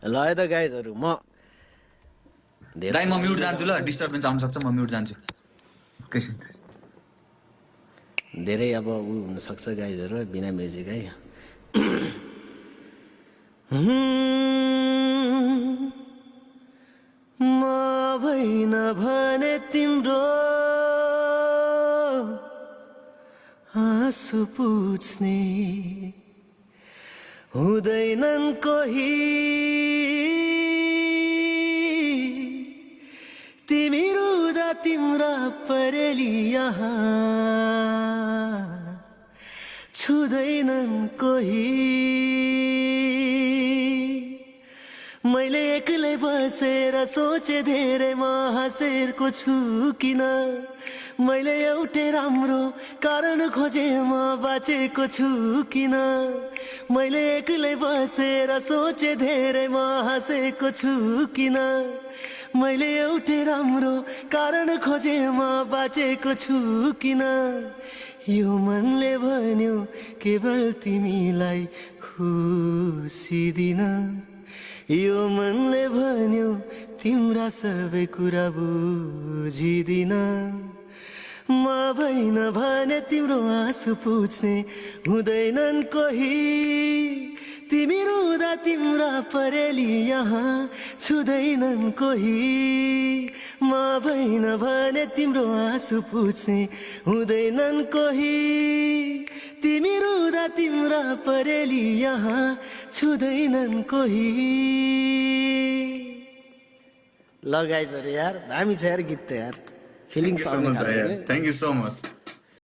ल है त गाइजहरु म दाइ म म्युट जान्छु ल डिस्टर्बेन्स आउन सक्छ म म्युट जान्छु एकैछिन धेरै अब उ हुन सक्छ गाइजहरु बिना म्युजिक है म भइन भने तिम्रो आँसु पुछ्ने हुँदैनन् कोही तिमी रुँदा तिम्रा परेली यहाँ छुँदैनन् कोही मैले एक्लै बसेर सोचे धेरै म हाँसेको छु किन मैले एउटै राम्रो कारण खोजे म बाँचेको छु किन मैले एक्लै बसेर सोचे धेरै म हाँसेको छु किन मैले एउटै राम्रो कारण खोजे म बाँचेको छु किन यो मनले भन्यो केवल तिमीलाई खुसी दिन यो मनले भन्यो तिम्रा सबै कुरा बुझिदिन म भइन भने तिम्रो आँसु पुछ्ने हुँदैनन् कोही तिमी रुँदा तिम्रा परेली यहाँ छुँदैनन् कोही म भइन भने तिम्रो आँसु पुछ्ने हुँदैनन् कोही तिमी रुँदा तिम्रा परेली यहाँ छुँदैनन् कोही ल गाइजहरु यार दामी छ यार गीत त यार फिलिङ्स आउने खालको थ्याङ्क यू सो मच